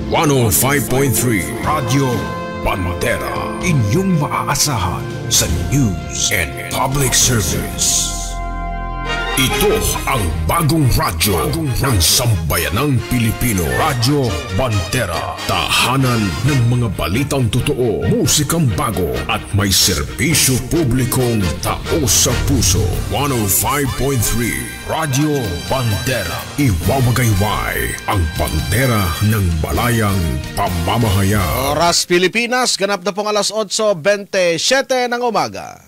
105.3 Radyo Bandera, inyong maaasahan sa news and public service. Ito ang bagong radyo ng sambayanang Pilipino. Radyo Bandera. Tahanan ng mga balitang totoo, musikang bago at may serbisyo publikong taos sa puso. 105.3 Radyo Bandera. Iwawagayway ang bandera ng balayang pamamahayag. Oras Pilipinas, ganap na pong alas 8:27 ng umaga.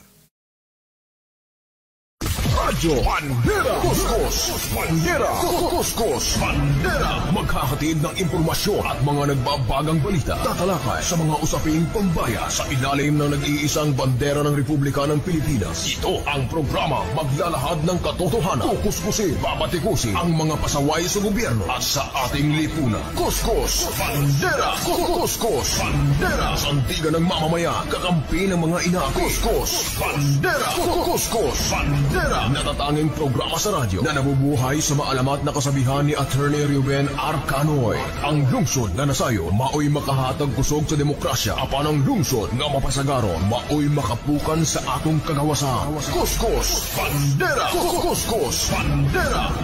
Radyo Bandera, Kuskus, Bandera, Kuskus, Bandera. Magkakatid ng impormasyon at mga nagbabagang balita. Tatalakay sa mga usaping pambaya sa ilalim ng nag-iisang bandera ng Republika ng Pilipinas. Ito ang programa maglalahad ng katotohanan. Kukuskusin, babatikusin ang mga pasaway sa gobyerno at sa ating lipunan. Kuskus, Bandera, Kuskus, Bandera. Sandigan ng mamamayan, kakampi ng mga ina. Kuskus, Bandera, Kuskus, Bandera. Natatanging programa sa radyo na nabubuhay sa maalamat na kasabihan ni Attorney Ruben Arcanoy. Ang lungsod na nasayo, maoy makahatag kusog sa demokrasya. Apan ang lungsod nga mapasagaron, maoy makapukan sa atong kagawasan. Kuskus, Bandera! Kuskus, Bandera!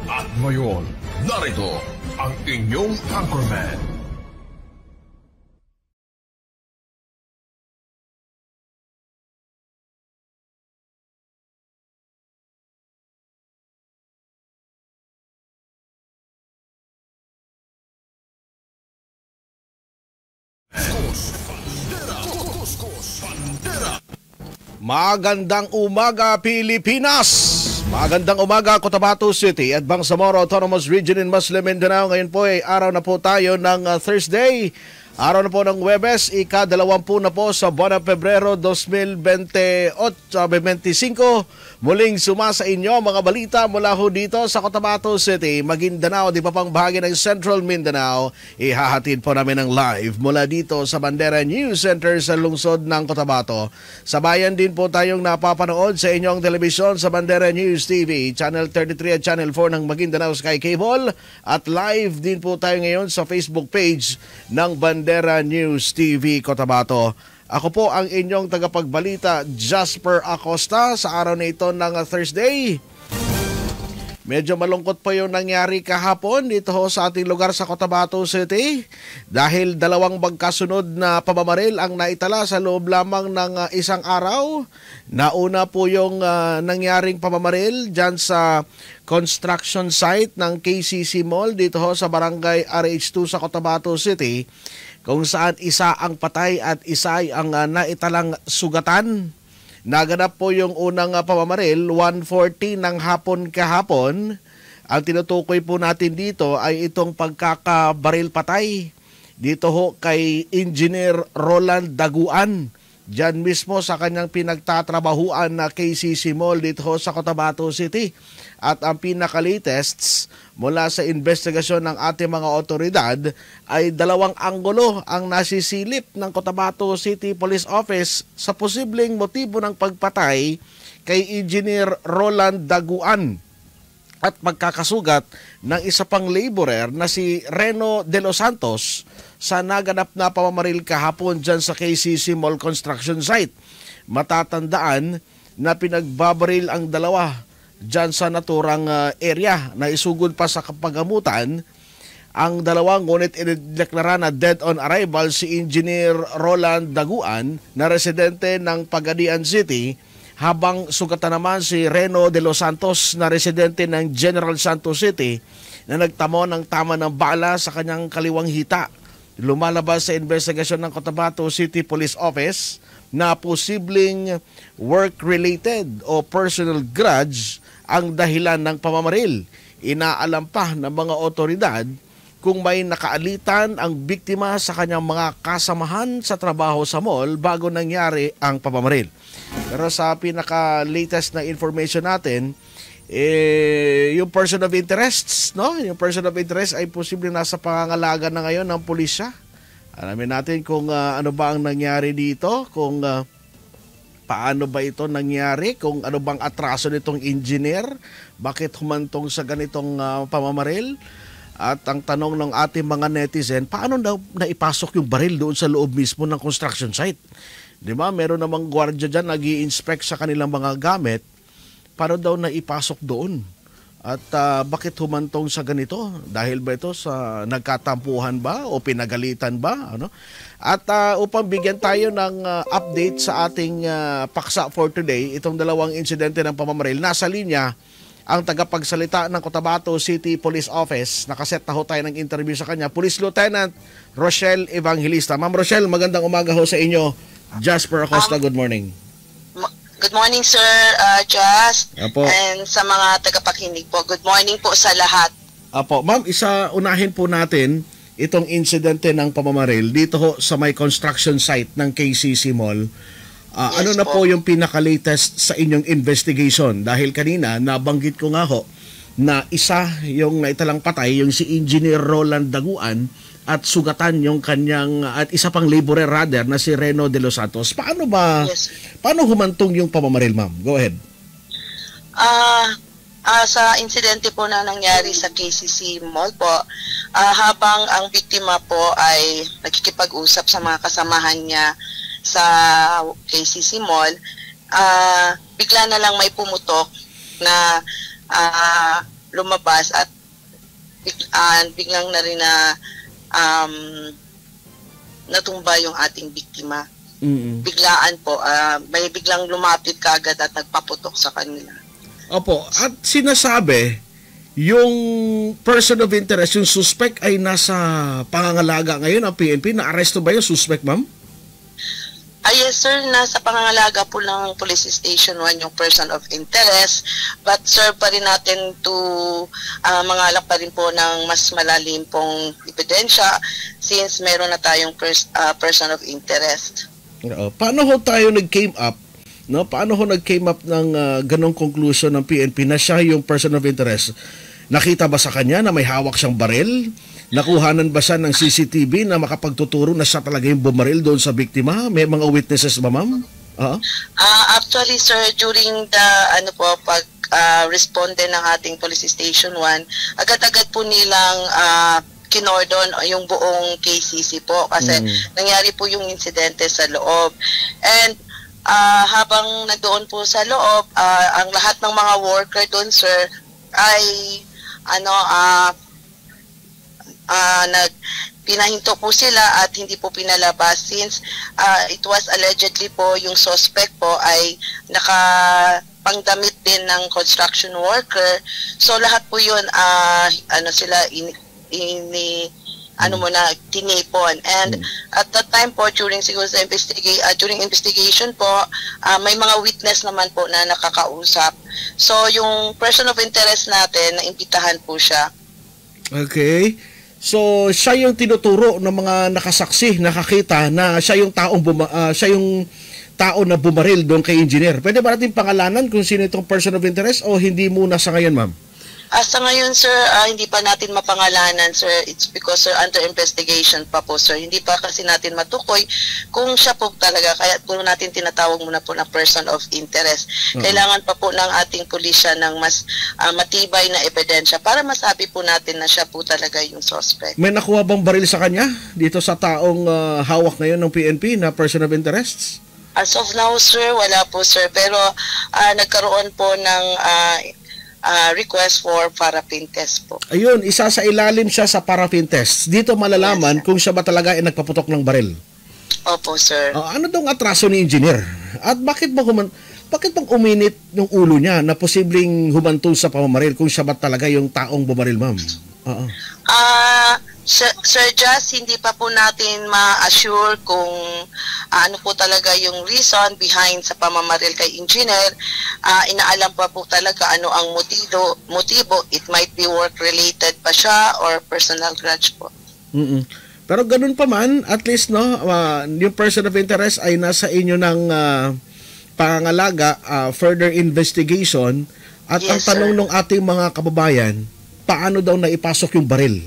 At ngayon, narito ang inyong anchorman. Magandang umaga Pilipinas! Magandang umaga Cotabato City at Bangsamoro Autonomous Region in Muslim Mindanao. Ngayon po ay araw na po tayo ng Thursday. Araw na po ng Huwebes, ika-20 na po sa buwan ng Pebrero 2025. Muling sumasa inyo mga balita mula ho dito sa Cotabato City, Maguindanao, di pa pang bahagi ng Central Mindanao. Ihahatid po namin ang live mula dito sa Bandera News Center sa lungsod ng Cotabato. Sabayan din po tayong napapanood sa inyong telebisyon sa Bandera News TV, Channel 33 at Channel 4 ng Maguindanao Sky Cable. At live din po tayo ngayon sa Facebook page ng Bandera News TV Cotabato. Ako po ang inyong tagapagbalita, Jasper Acosta, sa araw na ito ng Thursday. Medyo malungkot po yung nangyari kahapon dito sa ating lugar sa Cotabato City dahil dalawang magkasunod na pamamaril ang naitala sa loob lamang ng isang araw. Nauna po yung nangyaring pamamaril dyan sa construction site ng KCC Mall dito sa Barangay RH2 sa Cotabato City, kung saan isa ang patay at isa ay ang naitalang sugatan. Naganap po yung unang pamamaril, 1:40 ng hapon kahapon. Ang tinutukoy po natin dito ay itong pagkakabaril patay dito ho kay Engineer Roland Daguan. Diyan mismo sa kanyang pinagtatrabahuan na KCC Mall dito sa Cotabato City. At ang pinaka-latest mula sa investigasyon ng ating mga otoridad ay dalawang anggulo ang nasisilip ng Cotabato City Police Office sa posibleng motibo ng pagpatay kay Engineer Roland Daguan at magkakasugat ng isa pang laborer na si Reno de los Santos sa naganap na pamamaril kahapon dyan sa KCC Mall construction site. Matatandaan na pinagbabaril ang dalawa dyan sa naturang area na isugod pa sa kapagamutan ang dalawang, ngunit inideklara na dead on arrival si Engineer Roland Daguan na residente ng Pagadian City, habang sugatan naman si Reno de los Santos na residente ng General Santos City na nagtamo ng tama ng bala sa kanyang kaliwang hita. Lumalabas sa investigasyon ng Cotabato City Police Office na posibleng work-related o personal grudge ang dahilan ng pamamaril. Inaalam pa ng mga otoridad kung may nakaalitan ang biktima sa kanyang mga kasamahan sa trabaho sa mall bago nangyari ang pamamaril. Pero sa pinaka-latest na information natin, yung person of interests, no? Yung person of interest ay posibleng nasa pangangalaga na ngayon ng pulisya. Alamin natin kung ano ba ang nangyari dito, kung paano ba ito nangyari, kung ano bang atraso nitong engineer, bakit humantong sa ganitong pamamaril. At ang tanong ng ating mga netizen, paano daw naipasok yung baril doon sa loob mismo ng construction site? Di ba? Meron namang gwardiya dyan nag-i-inspect sa kanilang mga gamit. Paano daw naipasok doon? At bakit humantong sa ganito? Dahil ba ito sa nagkatampuhan ba o pinagalitan ba? Ano? At upang bigyan tayo ng update sa ating paksa for today, itong dalawang insidente ng pamamaril, nasa linya ang tagapagsalita ng Cotabato City Police Office. Nakaset na ho tayo ng interview sa kanya, Police Lieutenant Rochelle Evangelista. Ma'am Rochelle, magandang umaga ho sa inyo. Jasper Acosta, good morning. Good morning, Sir Jas. Apo. And sa mga tagapakinig po, good morning po sa lahat. Apo, ma'am, unahin po natin itong insidente ng pamamaril dito ho sa may construction site ng KCC Mall. Yes, ano na po yung pinaka-latest sa inyong investigation? Dahil kanina, nabanggit ko nga ho na isa yung naitalang patay, yung si Engineer Roland Daguan, at sugatan yung kanyang, at isa pang laborer rather, na si Reno de los Santos. Paano humantong yung pamamaril, ma'am? Go ahead. Sa insidente po na nangyari sa KCC Mall po, habang ang biktima po ay nakikipag-usap sa mga kasamahan niya sa KCC Mall, bigla na lang may pumutok na lumabas at biglang na rin na natumba yung ating biktima. Biglaan po, may biglang lumapit kaagad at nagpaputok sa kanila. Opo, at sinasabi yung person of interest, yung suspect ay nasa pangangalaga ngayon ng PNP. Na-aresto ba yung suspect, ma'am? Yes, sir. Nasa pangangalaga po ng Police Station 1 yung person of interest. But, sir, pa rin natin to mangalap pa rin po ng mas malalim pong ebidensya since meron na tayong person of interest. Paano ho tayo nag-came up? No? Paano ho nag-came up ng ganong conclusion ng PNP na siya yung person of interest? Nakita ba sa kanya na may hawak siyang baril? Nakuhanan ba siya ng CCTV na makapagtuturo na siya talaga yung bumaril doon sa biktima? May mga witnesses ba, ma'am? Actually, sir, during the responde ng ating Police Station 1, agad-agad po nilang kinordon yung buong KCC po kasi nangyari po yung insidente sa loob. And habang nandoon po sa loob, ang lahat ng mga worker doon, sir, ay pinahinto po sila at hindi po pinalabas since it was allegedly po yung suspect po ay nakapangdamit din ng construction worker. So lahat po yun tinipon. And at that time po during siguro sa during investigation po, may mga witness naman po na nakakausap. So yung person of interest natin, naimbitahan po siya. Okay. So, siya yung tinuturo ng mga nakasaksi, nakakita na siya yung tao na bumaril doon kay engineer. Pwede ba natin pangalanan kung sino itong person of interest o hindi muna sa ngayon, ma'am? Sa ngayon, sir, hindi pa natin mapangalanan, sir. It's because, sir, under investigation pa po, sir. Hindi pa kasi natin matukoy kung siya po talaga. Kaya po natin tinatawag muna po na person of interest. Kailangan pa po ng ating pulisya ng mas matibay na ebidensya para masabi po natin na siya po talaga yung suspect. May nakuha bang baril sa kanya dito sa taong hawak ngayon ng PNP na person of interest? As of now, sir, wala po, sir. Pero nagkaroon po ng request for paraffin test po. Ayun, isa sa ilalim siya sa paraffin test. Dito malalaman kung siya ba talaga ay nagpaputok ng baril. Opo, sir. Ano dong atraso ni engineer? At bakit bang uminit yung ulo niya na posibleng humantong sa pamamaril kung siya ba talaga yung taong bumaril, ma'am? Sir Jas, hindi pa po natin ma-assure kung ano po talaga yung reason behind sa pamamaril kay engineer. Inaalam pa po talaga ano ang motibo. It might be work-related pa siya or personal grudge po. Pero ganun pa man, at least yung person of interest ay nasa inyo ng pangangalaga, further investigation. At ang tanong ng ating mga kababayan, paano daw naipasok yung baril?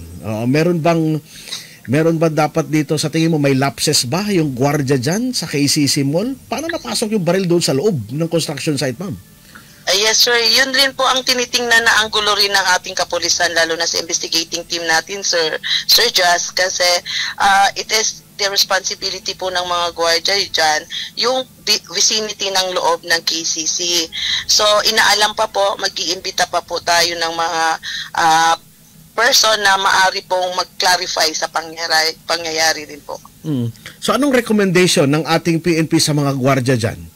Meron ba dapat dito sa tingin mo may lapses ba yung gwardiya dyan sa KCC Mall? Paano napasok yung baril doon sa loob ng construction site, ma'am? Yes sir, yun rin po ang tinitingnan na anggulo rin ng ating kapulisan, lalo na sa investigating team natin, Sir Jas, kasi it is the responsibility po ng mga gwardiya dyan, yung vicinity ng loob ng KCC. So inaalam pa po, mag-iimbita pa po tayo ng mga person na maari pong mag-clarify sa pangyayari rin po. So anong recommendation ng ating PNP sa mga gwardiya dyan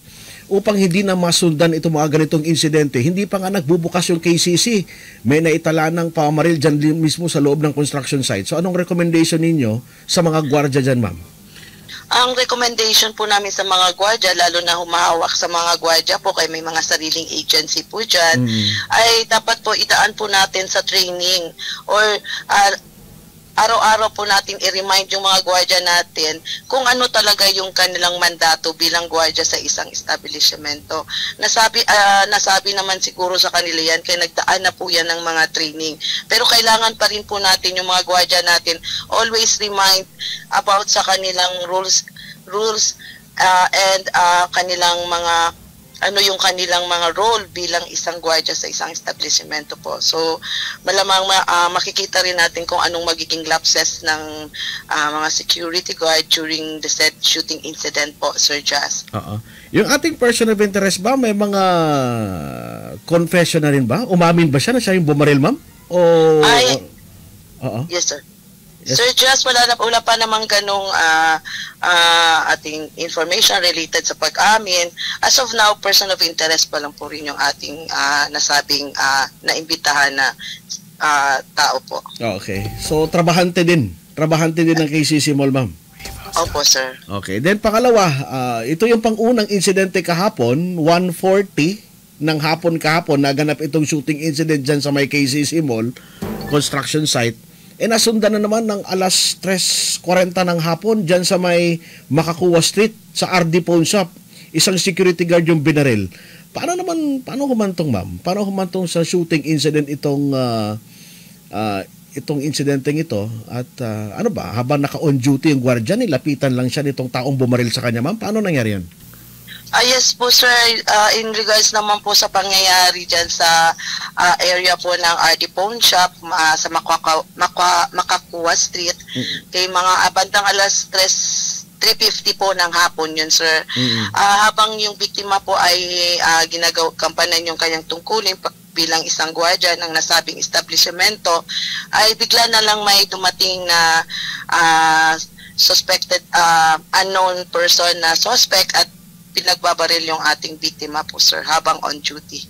upang hindi na masundan itong mga ganitong insidente? Hindi pa nga nagbubukas yung KCC. May naitala ng pamaril dyan mismo sa loob ng construction site. So anong recommendation ninyo sa mga gwardiya dyan, ma'am? Ang recommendation po namin sa mga gwardiya, lalo na humahawak sa mga gwardiya po, kay may mga sariling agency po dyan, ay dapat po idaan po natin sa training or araw-araw po natin i-remind yung mga gwardiya natin kung ano talaga yung kanilang mandato bilang gwardiya sa isang establishmento. Nasabi naman siguro sa kanila yan, kaya nagdaan na po yan ng mga training. Pero kailangan pa rin po natin yung mga gwardiya natin always remind about sa kanilang rules and kanilang mga ano yung kanilang mga role bilang isang gwardiya sa isang establishmento po. So, malamang makikita rin natin kung anong magiging lapses ng mga security guard during the said shooting incident po, Sir Jas. Yung ating person of interest ba, may mga confession na rin ba? Umamin ba siya na siya yung bumaril, ma'am? Yes, sir. Yes. Sir Jas, wala pa namang ganong ating information related sa pag-amin. As of now, person of interest pa lang po rin yung ating nasabing naimbitahan na tao po. Okay. So, trabahante din. Trabahante din ng KCC Mall, ma'am? Opo, sir. Okay. Then, pangalawa, ito yung pang-unang insidente kahapon, 1:40 ng hapon kahapon, naganap itong shooting incident dyan sa may KCC Mall, construction site. Nasundan na naman ng alas 3:40 ng hapon dyan sa may Makakuwa Street sa RD Pawn Shop. Isang security guard yung binaril. Paano humantong, ma'am? Paano humantong sa shooting incident itong insidenteng ito? At habang naka-on duty yung gwardiya, nilapitan lang siya nitong taong bumaril sa kanya, ma'am? Paano nangyari yan? Yes po sir, in regards naman po sa pangyayari dyan sa area po ng RD Pawn Shop sa Makakuwa Street, kay mga bandang alas 3:50 po ng hapon yun sir. Habang yung biktima po ay ginagampanan yung kanyang tungkulin bilang isang gwardiya ng nasabing establishmento, ay bigla na lang may dumating na suspected unknown person na suspect at pinagbabaril yung ating biktima po sir habang on duty.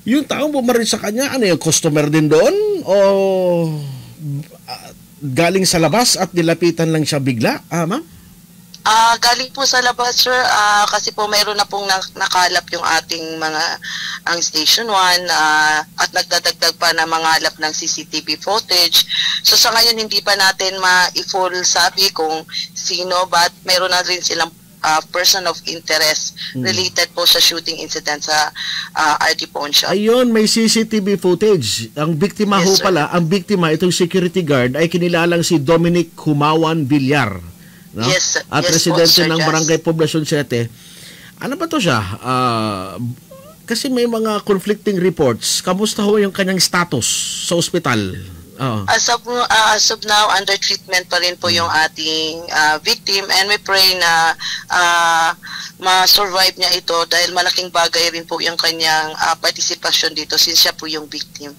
Yung taong bumaril sa kanya, ano yung customer din doon? O galing sa labas at nilapitan lang siya bigla, ma'am? Galing po sa labas sir, kasi po mayroon na pong nakalap yung ating ang Station 1 at nagdadagdag pa na mangalap ng CCTV footage. So sa ngayon hindi pa natin ma-full sabi kung sino, but mayroon na rin silang person of interest related po sa shooting incident sa RD Pawn Shop. Ayun, may CCTV footage. Ang biktima ang biktima, itong security guard, ay kinilalang si Dominic Humawan Villar. No? Yes, at residente ng Barangay Poblacion 7. Ano ba to siya? Kasi may mga conflicting reports. Kamusta ho yung kanyang status sa ospital? As of now, under treatment pa rin po yung ating victim, and we pray na ma-survive niya ito dahil malaking bagay rin po yung kanyang participation dito since siya po yung victim.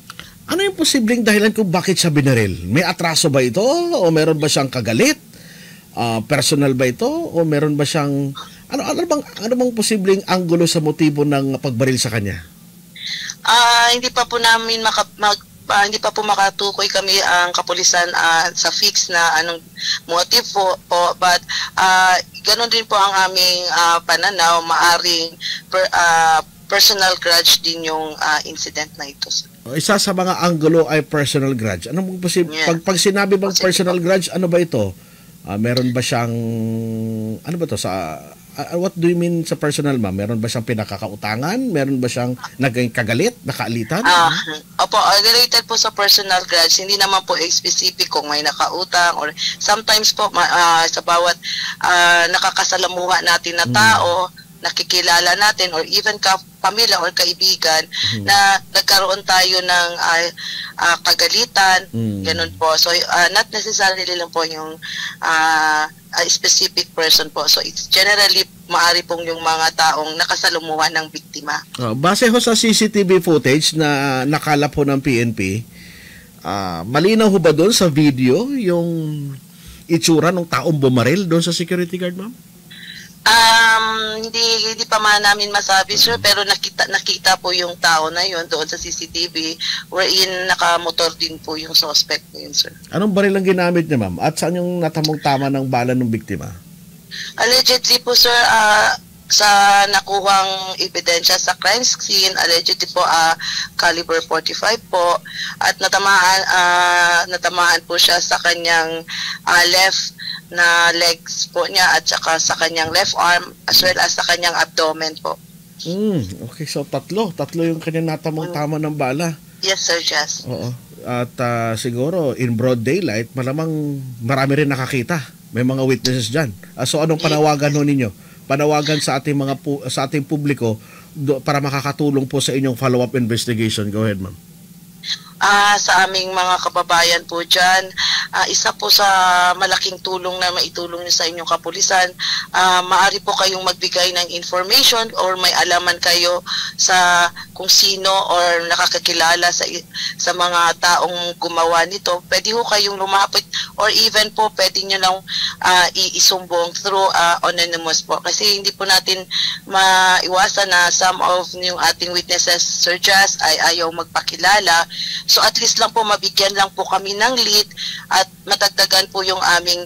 Ano yung posibleng dahilan kung bakit siya binaril? May atraso ba ito? O meron ba siyang kagalit? Personal ba ito? O meron ba siyang... Ano bang posibleng anggulo sa motibo ng pagbaril sa kanya? Hindi pa po namin hindi pa po makatukoy kami ang kapulisan sa fix na anong motive po, but ganun din po ang aming pananaw, maaring personal grudge din yung incident na ito. Isa sa mga anggulo ay personal grudge. Ano bang pag sinabi bang personal grudge, ano ba ito? Meron ba siyang ano ba to sa what do you mean sa personal, ma'am? Meron ba siyang pinakakautangan? Meron ba siyang naging kagalit, nakaalitan? Opo, related po sa personal grudge, hindi naman po specific kung may nakautang or sometimes po sa bawat nakakasalamuha natin na tao, nakikilala natin or even pamilya or kaibigan na nagkaroon tayo ng kagalitan, ganun po. So, not necessarily lang po yung a specific person po. So, it's generally maari pong yung mga taong nakasalumuhan ng biktima. Base ho sa CCTV footage na nakalap po ng PNP, malinaw ho ba doon sa video yung itsura ng taong bumaril doon sa security guard, ma'am? Hindi pa man namin masabi, sir, pero nakita po yung tao na yun doon sa CCTV wherein nakamotor din po yung suspect na yun, sir. Anong baril ang ginamit niya, ma'am? At saan yung natamong tama ng bala ng biktima? Allegedly po, sir, sa nakuhang ebidensya sa crime scene, allegedly po caliber 45 po, at natamaan po siya sa kanyang left na legs po niya at saka sa kanyang left arm as well as sa kanyang abdomen po. Okay, so tatlo yung kanyang natamong tama ng bala. Yes, sir, Jess. Oo. At siguro in broad daylight, malamang marami rin nakakita. May mga witnesses diyan. So anong panawagan ho ninyo? Panawagan sa ating sa ating publiko para makakatulong po sa inyong follow-up investigation. Go ahead, ma'am. Sa aming mga kababayan po dyan, isa po sa malaking tulong na maitulong niyo sa inyong kapulisan, maaari po kayong magbigay ng information or may alaman kayo sa kung sino or nakakakilala sa mga taong gumawa nito. Pwede ho kayong lumapit or even po pwede nyo lang isumbong through anonymous po. Kasi hindi po natin maiwasan na some of yung ating witnesses, Sir Jazz, ay ayaw magpakilala. So at least lang po mabigyan lang po kami ng lead at matagdagan po yung aming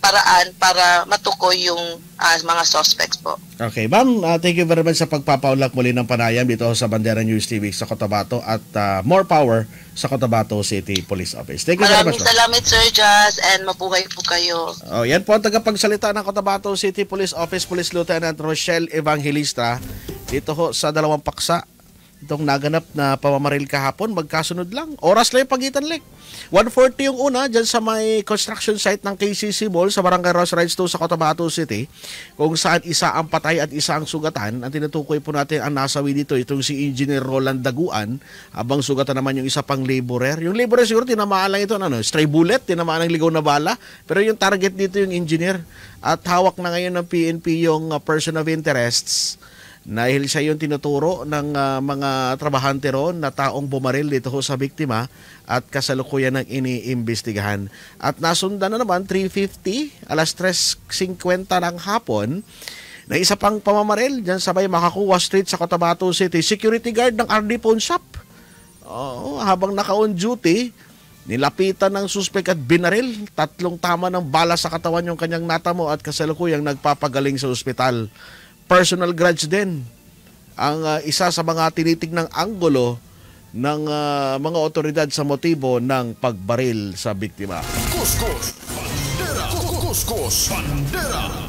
paraan para matukoy yung mga suspects po. Okay, ma'am, thank you very much sa pagpapaulak muli ng panayam dito sa Bandera News TV sa Cotabato at more power sa Cotabato City Police Office. Thank you very much. Maraming salamat, Sir Jazz, and mabuhay po kayo. Yan po ang tagapagsalita ng Cotabato City Police Office, Police Lieutenant Rochelle Evangelista dito ho sa dalawang paksa. Itong naganap na pamamaril kahapon, magkasunod lang. Oras lang yung pagitan, Lek. 1:40 yung una, dyan sa may construction site ng KCC Mall sa Barangay Ross Ridge 2 sa Cotabato City, kung saan isa ang patay at isa ang sugatan. Ang tinutukoy po natin ang nasawi dito, itong si Engineer Roland Daguan, habang sugatan naman yung isa pang laborer. Yung laborer siguro, tinamaan lang ito, stray bullet, tinamaan ng ligaw na bala. Pero yung target dito yung engineer. At hawak na ngayon ng PNP yung person of interests. Dahil siya yung tinuturo ng mga trabahante ron na taong bumaril dito ho sa biktima at kasalukuyan ng iniimbestigahan. At nasundan na naman 3:50, alas 3:50 ng hapon, na isa pang pamamaril dyan sa may Makakuwa Street sa Cotabato City. Security guard ng RD Pawn Shop. Habang naka-on duty, nilapitan ng suspect at binaril. 3 tama ng bala sa katawan yung kanyang natamo at kasalukuyang nagpapagaling sa ospital. Personal grudge din ang isa sa mga tinitignang anggulo ng mga otoridad sa motibo ng pagbaril sa biktima. Kuskus Bandera. Kuskus Bandera.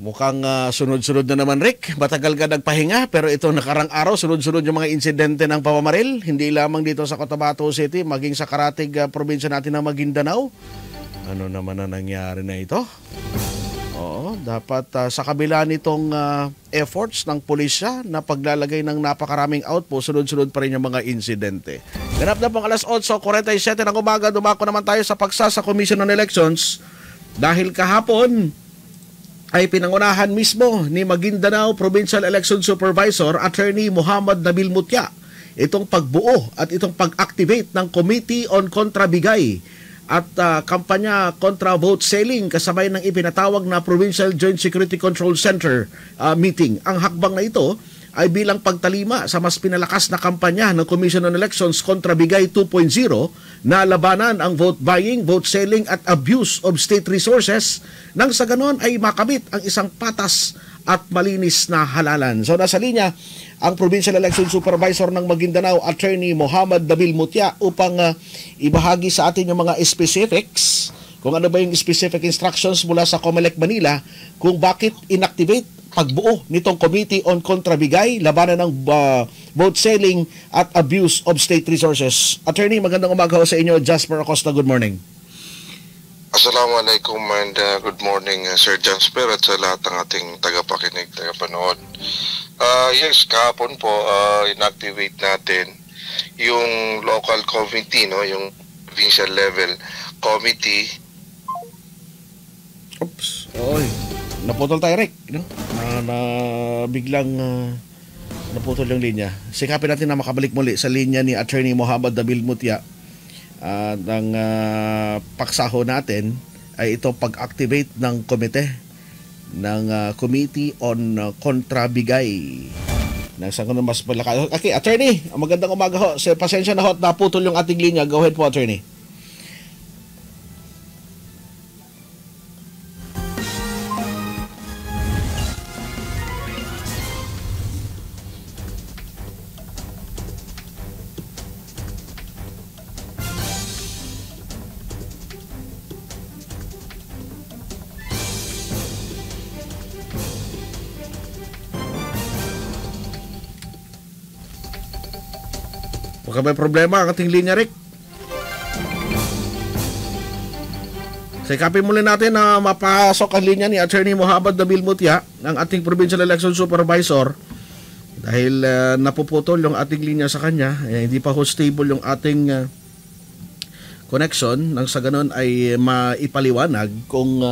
Mukhang sunod-sunod na naman, Rick. Matagal ka nagpahinga, pero ito nakarang araw, sunod-sunod yung mga insidente ng pamamaril. Hindi lamang dito sa Cotabato City, maging sa karatig probinsya natin ng Maguindanao. Ano naman ang nangyari na ito? Dapat sa kabila nitong efforts ng pulisya na paglalagay ng napakaraming outpost, sunod-sunod pa rin yung mga insidente. Ganap na pang alas 8:47 ng umaga, dumako naman tayo sa paksa sa Commission on Elections dahil kahapon ay pinangunahan mismo ni Maguindanao Provincial Election Supervisor Attorney Muhammad Nabil Mutya itong pagbuo at itong pag-activate ng Committee on Kontrabigay at kampanya kontra vote selling kasabay ng ipinatawag na Provincial Joint Security Control Center meeting. Ang hakbang na ito ay bilang pagtalima sa mas pinalakas na kampanya ng Commission on Elections kontra Bigay 2.0 na labanan ang vote buying, vote selling at abuse of state resources nang sa ganon ay makamit ang isang patas at malinis na halalan. So nasa linya ang Provincial Election Supervisor ng Maguindanao, Attorney Muhammad Nabil Mutya, upang ibahagi sa atin yung mga specifics, kung ano ba yung specific instructions mula sa COMELEC Manila, kung bakit inactivate pagbuo nitong Committee on Kontrabigay, labanan ng vote selling at abuse of state resources. Attorney, magandang umaga sa inyo. Jasper Acosta, good morning. Assalamualaikum and good morning, Sir Jasper, at sa lahat ng ating tagapakinig, tagapanood. Yes, kahapon po, inactivate natin yung local committee, no, yung provincial level committee. Oops, oy. Naputol tayo, Rick, no? Biglang naputol yung linya. Sikapin natin na makabalik muli sa linya ni Attorney Mohammad Dabil Mutya. Ang paksaho natin ay ito pag-activate ng komite ng Committee on Kontrabigay. Nasa ko na mas malaka. Okay, Attorney, magandang umaga ho. Pasensya na ho, naputol yung ating linya. Go ahead po, Attorney. Baka may problema ang ating linya, Rick. Sikapin muli natin na mapasok ang linya ni Attorney Mohammad Dabil Mutya, ng ating Provincial Election Supervisor. Dahil napuputol yung ating linya sa kanya, hindi pa stable yung ating connection. Nang sa ganun ay maipaliwanag kung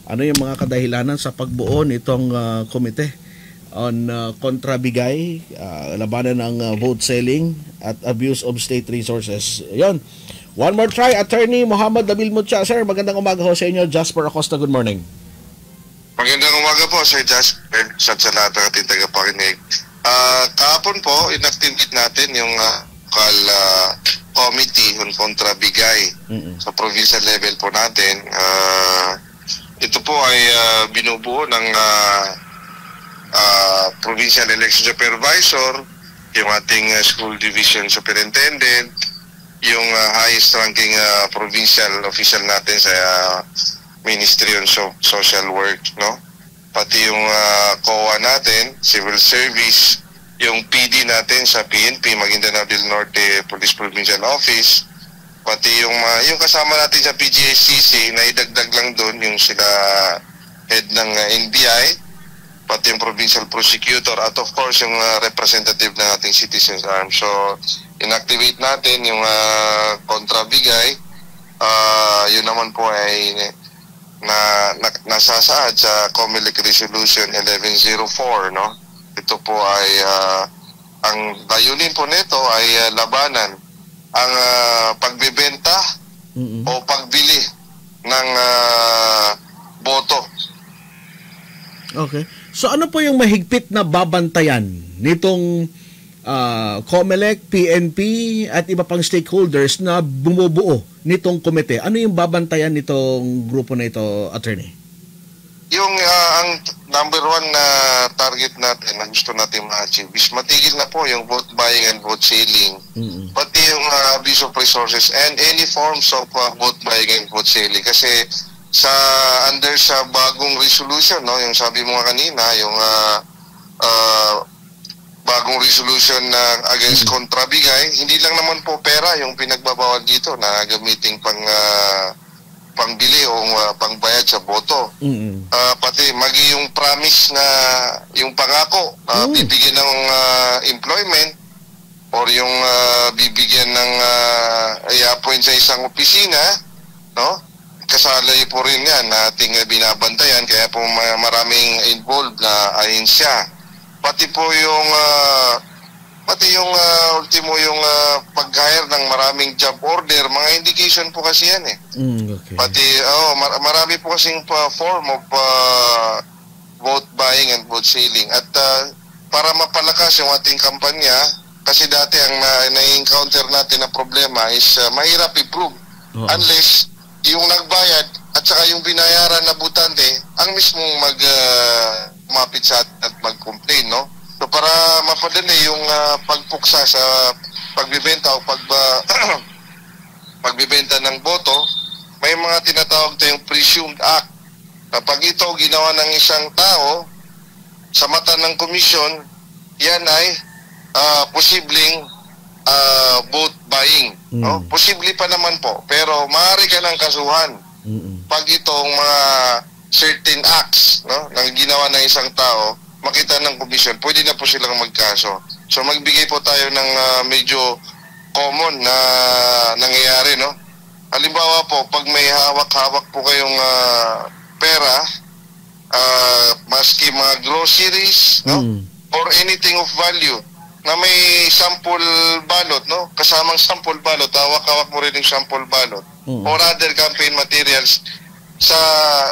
ano yung mga kadahilanan sa pagbuo nitong komite on kontrabigay, labanan ng vote selling at abuse of state resources. Yon. One more try, Attorney Mohammad Dabil Mutya. Sir, magandang umaga ho sa inyo. Jasper Acosta, good morning. Magandang umaga po, Sir Jasper, sa lahat ng ating tagapakinig. Kahapon po, inactivate natin yung local committee on kontrabigay sa provincial level po natin. Ito po ay binubuo ng Provincial Election Supervisor, yung ating School Division Superintendent, yung highest ranking provincial official natin sa Ministry on Social Work, no? Pati yung COA natin, Civil Service, yung PD natin sa PNP, Maguindanao del Norte Police Provincial Office, pati yung kasama natin sa PGSCC, na idagdag lang doon yung sila head ng NBI, pati yung provincial prosecutor, at of course yung representative ng ating Citizens Arms. So inactivate natin yung kontrabigay. Yun naman po ay nasasaad sa COMELEC Resolution 1104, no? Ito po ay ang layunin po nito ay labanan ang pagbebenta o pagbili ng boto. Okay. So ano po yung mahigpit na babantayan nitong COMELEC, PNP at iba pang stakeholders na bumubuo nitong komite? Ano yung babantayan nitong grupo na ito, Attorney? Yung ang number one na target natin na gusto natin ma-achieve is matigil na po yung vote buying and vote selling. Pati yung abuse of resources and any forms of vote buying and vote selling. Kasi under sa bagong resolution, no, yung sabi mo nga kanina, yung bagong resolution na against kontrabigay, hindi lang naman po pera yung pinagbabawal dito na gamiting pangbili o pangbayad sa boto. Pati magi yung promise na yung pangako bibigyan ng employment or yung bibigyan ng i-appoint sa isang opisina, no? Kasali po rin yan na ating binabantayan, kaya po maraming involved na ahensya. Pati po yung ultimo yung pag-hire ng maraming job order, mga indication po kasi yan eh. Okay. Pati marami po kasing form of vote buying and vote selling. At para mapalakas yung ating kampanya, kasi dati ang na-encounter natin na problema is mahirap i-prove unless yung nagbayad at saka yung binayaran na butante ang mismong mapit sa at mag-complain, no? So para mapadali yung pagpuksa sa pagbibenta o pagbibenta ng boto, may mga tinatawag tayong presumed act. Kapag ito ginawa ng isang tao, sa mata ng komisyon, yan ay posibleng vote buying. No? Posible pa naman po, pero maaari ka ng kasuhan pag itong mga certain acts, no, na ginawa ng isang tao, makita ng komisyon, pwede na po silang magkaso. So magbigay po tayo ng medyo common na nangyayari, no? Halimbawa po, pag may hawak-hawak po kayong pera, maski mga groceries, no? Or anything of value na may sample balot, no? Kasamang sample balot, hawak-hawak mo rin yung sample balot or other campaign materials sa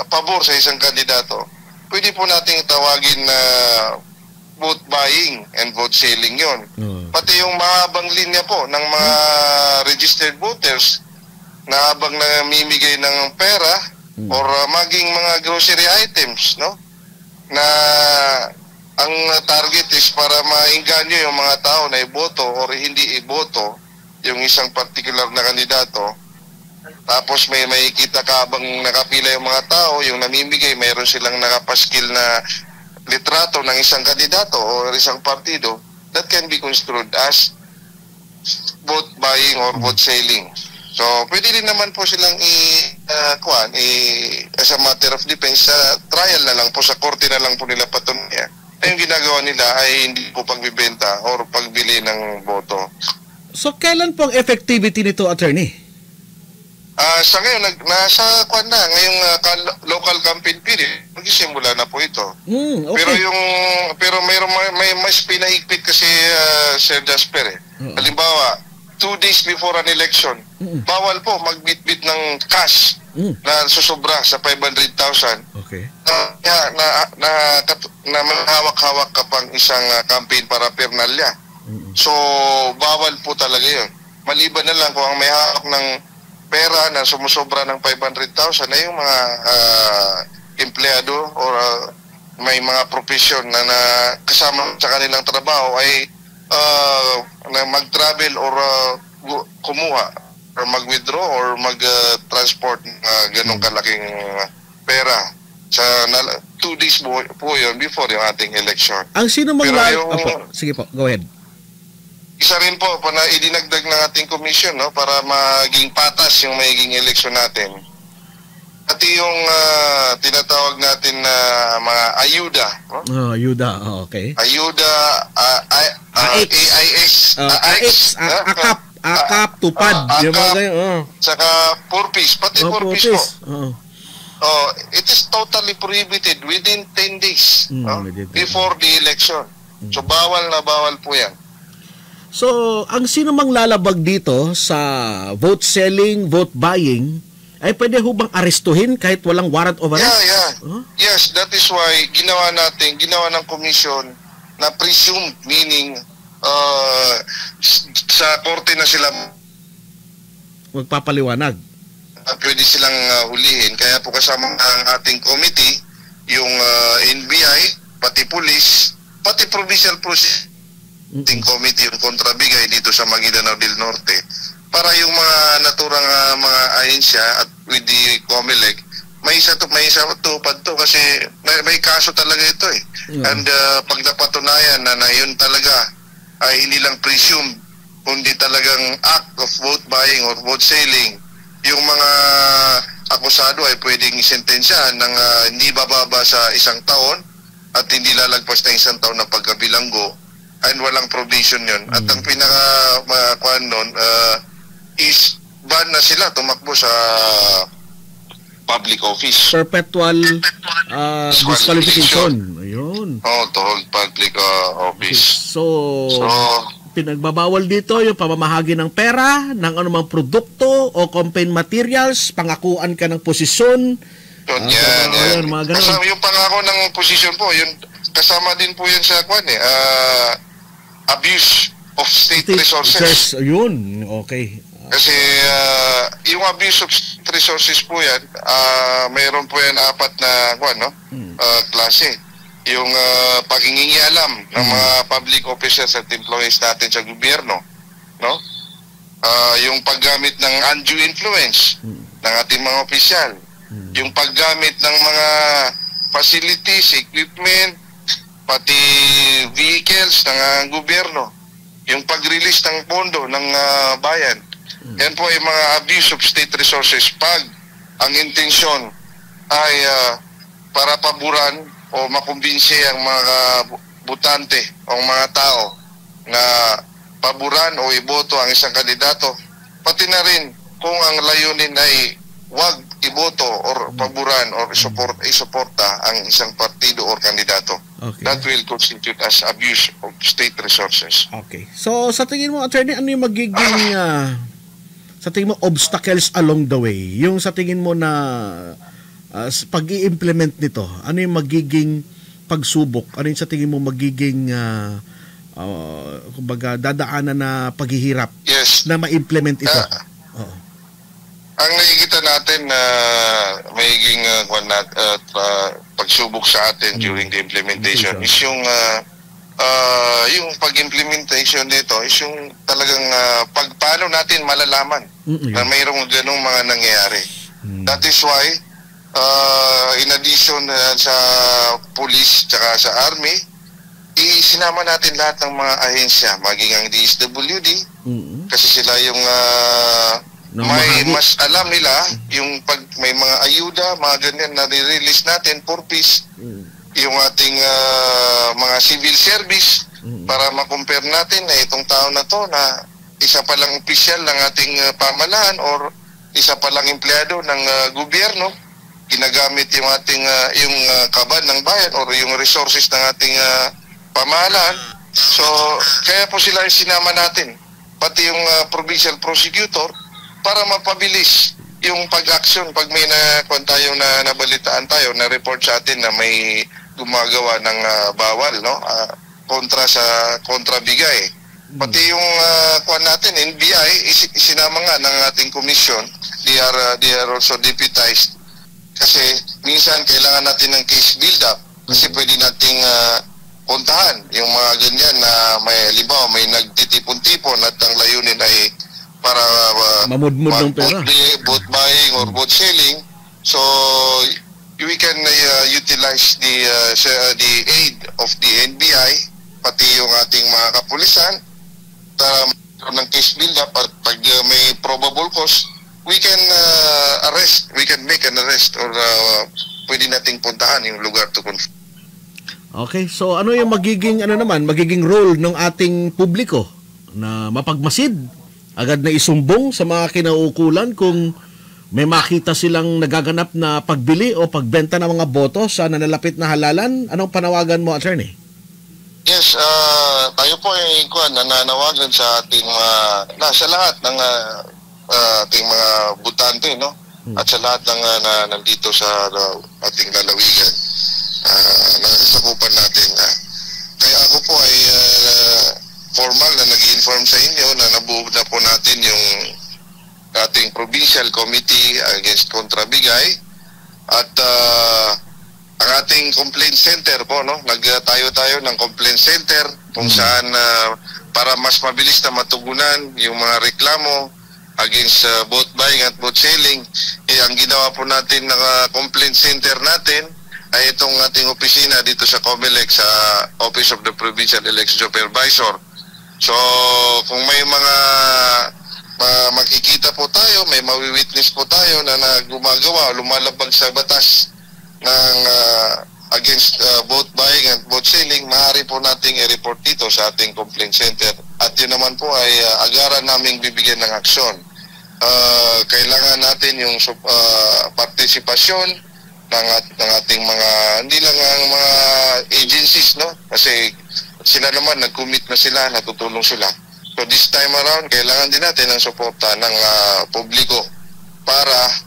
pabor sa isang kandidato, pwede po nating tawagin na vote buying and vote selling yon. Pati yung mahabang linya po ng mga registered voters na habang namimigay ng pera or maging mga grocery items, no? Na ang target is para maingganyo yung mga tao na iboto or hindi iboto yung isang particular na kandidato. Tapos may makikita ka habang nakapila yung mga tao, yung namimigay, mayroon silang nakapaskil na litrato ng isang kandidato o isang partido, that can be construed as vote buying or vote selling. So, pwede din naman po silang as a matter of defense, trial na lang po, sa korte na lang po nila patunayan. Yung ginagawa nila ay hindi po pagbibenta or pagbili ng boto. So, kailan po ang effectivity nito, attorney? Sa ngayon, nasa ngayong local campaign period, magsisimula na po ito. Okay. Pero may mas pinahigpit kasi Sir Jasper eh. Halimbawa, 2 days before an election, bawal po magbitbit ng cash na susobra sa 500,000. Okay. Na mahawak-hawak ka pang isang campaign paraphernalia. So, bawal po talaga yun. Maliban na lang kung ang may hawak ng pera na sumusobra ng 500,000 na yung mga empleyado or may mga profesyon na kasama sa kanilang trabaho ay na mag-travel or kumuha or mag-withdraw or mag-transport ganong kalaking pera. Sa 2 days po yun before yung ating election. Ang sino mang sige po, go ahead. Isa rin po na idinagdag ng ating commission, no, para maging patas yung magiging eleksyon natin. Pati yung tinatawag natin na mga ayuda. No? Ayuda, okay. Ayuda, AIS, AKAP, tupad. Saka purpose, pati purpose po. It is totally prohibited within 10 days before the election. So bawal na bawal po yan. So, ang sino mang lalabag dito sa vote selling, vote buying, ay pwede ho bang arestuhin kahit walang warrant of arrest? Yeah. Yes, that is why ginawa ng commission na presumed, meaning sa korte na sila magpapaliwanag. Pwede silang hulihin. Kaya po kasama ang ating committee, yung NBI, pati police, pati provincial process committee yung kontrabigay dito sa Maguindanao del Norte para yung mga naturang mga ahensya at with the COMELEC may isa tupad to kasi may kaso talaga ito eh. And pag napatunayan na yun talaga ay hindi lang presumed kundi talagang act of vote buying or vote selling, yung mga akusado ay pwedeng isentensyahan ng hindi bababa sa 1 taon at hindi lalagpas na 1 taon na pagkabilanggo. And walang probation yun. At ang pinaka-kuhan nun is ban na sila tumakbo sa public office. Perpetual disqualification. Ayun. To hold public office. So, pinagbabawal dito yung pamamahagi ng pera, ng anumang produkto o campaign materials, pangakuan ka ng posisyon. Yan. Kasama yung pangako ng posisyon po, yun, kasama din po yan sa abuse of state resources. Yun, okay. Kasi yung abuse of state resources po yan, mayroon po yan 4 na klase. Yung paghingingialam ng mga public officials at employees natin sa gobyerno, no? Yung paggamit ng undue influence ng ating mga opisyal, yung paggamit ng mga facilities, equipment, pati vehicles ng gobyerno, yung pag-release ng pondo ng bayan. Yan po ay mga abuse of state resources pag ang intensyon ay para paboran o makumbinsi ang mga butante o mga tao na paboran o iboto ang isang kandidato, pati na rin kung ang layunin ay wag iboto or paboran or isuporta ang isang partido or kandidato. Okay. That will constitute as abuse of state resources. Okay. So sa tingin mo, attorney, ano yung magiging sa tingin mo obstacles along the way? Yung sa tingin mo na pag-i-implement nito, ano yung magiging pagsubok? Ano yung sa tingin mo magiging kumbaga dadaanan na paghihirap na ma-implement ito? Ang nakikita natin na magiging pagsubok sa atin during the implementation is yung pag-implementation nito is yung talagang paano natin malalaman na mayroong ganung mga nangyayari. That is why in addition sa police tsaka sa army, isinama natin lahat ng mga ahensya, maging ang DSWD, kasi sila yung may mas alam nila yung pag may mga ayuda, mga ganyan na nire-release natin for peace, yung ating mga civil service, para ma-compare natin na itong taon na to na isa palang opisyal ng ating pamahalaan or isa palang empleyado ng gobyerno, ginagamit yung ating yung kaban ng bayan or yung resources ng ating pamahalaan. So kaya po sila sinama natin, pati yung provincial prosecutor, para mapabilis yung pag-action pag may nabalitaan tayo, na report sa atin na may gumagawa ng bawal, no? Kontra bigay. Pati yung natin, NBI, isinama nga ng ating komisyon. They are also deputized. Kasi minsan kailangan natin ng case build-up kasi pwede nating puntahan yung mga ganyan na may nagtitipon-tipon at ang layunin ay para mamudmud ng pera, boat buying or boat selling. So we can utilize the aid of the NBI, pati yung ating mga kapulisan, para ng case build up at pag may probable cause, we can make an arrest or pwede nating puntahan yung lugar to confirm. Okay, so ano yung magiging role ng ating publiko na mapagmasid, agad na isumbong sa mga kinauukulan kung may makita silang nagaganap na pagbili o pagbenta ng mga boto sa nanalapit na halalan? Anong panawagan mo, attorney? Yes, tayo po ay nananawagan sa ating sa lahat ng ating mga butante, no? At sa lahat ng nandito sa ating lalawigan, nasasakupan natin. Kaya ako po ay formal na nag-inform sa inyo na nabuo na po natin yung ating Provincial Committee Against Kontrabigay at ang ating complaint center po, no? Nagtayo ng complaint center kung saan para mas mabilis na matugunan yung mga reklamo against boat buying at boat selling. Ang ginawa po natin ng complaint center natin ay itong ating opisina dito sa COMELEC, sa Office of the Provincial Election Supervisor. So kung may mga makikita po tayo, may mawi-witness po tayo na gumagawa, lumalabag sa batas ng against boat buying and boat selling, maaari po nating i-report dito sa ating complaint center. At yun naman po ay agaran naming bibigyan ng aksyon. Kailangan natin yung partisipasyon ng ating mga, hindi lang ang mga agencies, no? Kasi sila naman, nag-commit na sila, natutulong sila. So this time around, kailangan din natin ng suporta ng publiko para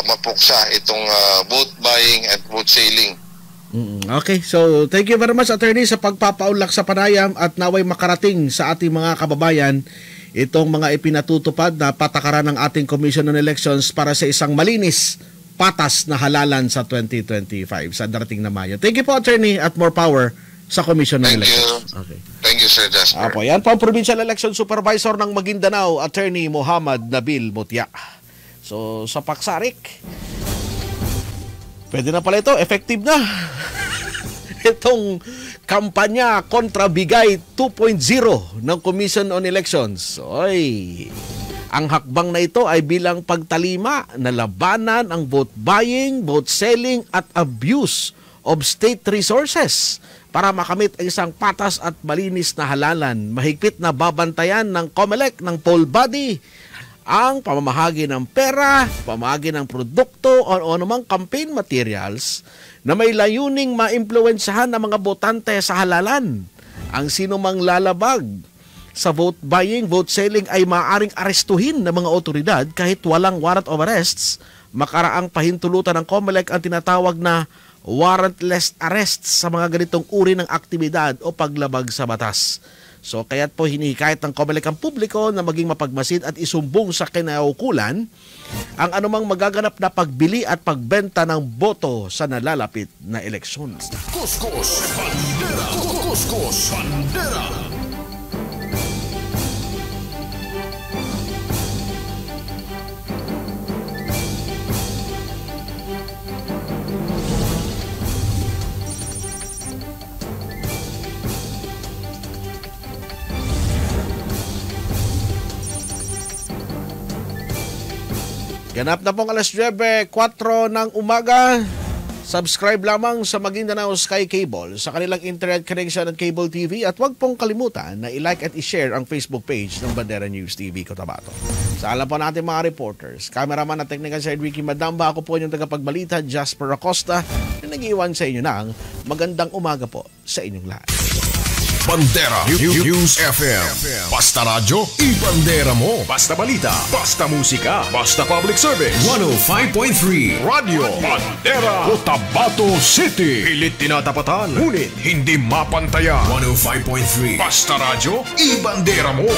mapuksa itong boat buying at boat sailing. Okay, so thank you very much, attorney, sa pagpapaunlak sa panayam at naway makarating sa ating mga kababayan itong mga ipinatutupad na patakaran ng ating Commission on Elections para sa isang malinis, patas na halalan sa 2025 sa darating na Mayo. Thank you po, attorney, at more power sa Commission on Elections. Okay. Thank you, Sir Jasper. Apo, yan po ang Provincial Election Supervisor ng Maguindanao, Attorney Muhammad Nabil Mutya. So, sa Paksarik, pwede na pala ito, effective na. itong kampanya kontra Bigay 2.0 ng Commission on Elections. Oy, ang hakbang na ito ay bilang pagtalima na labanan ang vote buying, vote selling at abuse of state resources para makamit ang isang patas at malinis na halalan. Mahigpit na babantayan ng COMELEC, ng poll body, ang pamamahagi ng pera, pamamahagi ng produkto o anumang campaign materials na may layuning maimpluwensyahan ang mga botante sa halalan. Ang sinumang lalabag sa vote buying, vote selling ay maaaring arestuhin ng mga otoridad kahit walang warrant of arrests. Makaraang pahintulutan ng COMELEC ang tinatawag na warrantless arrests sa mga ganitong uri ng aktibidad o paglabag sa batas. So kaya't po hinihikayat ng COMELEC ang publiko na maging mapagmasid at isumbong sa kinaukulan ang anumang magaganap na pagbili at pagbenta ng boto sa nalalapit na eleksyon. Kuskus Bandera. Kuskus Bandera. Ganap na pong alas 9:04 ng umaga. Subscribe lamang sa Maguindanao Sky Cable sa kanilang internet connection at cable TV at huwag pong kalimutan na i-like at i-share ang Facebook page ng Bandera News TV Cotabato. Sa alam po natin mga reporters, cameraman at technical side Ricky Madamba, ako po yung tagapagbalita Jasper Acosta na nag-iwan sa inyo ng magandang umaga po sa inyong lahat. Bandera News FM. Basta radyo, ibandera mo. Basta balita, basta musika, basta public service. 105.3 Radio Bandera, Cotabato City. Pilit tinatapatan, ngunit hindi mapantayan. 105.3 Basta radyo, ibandera mo.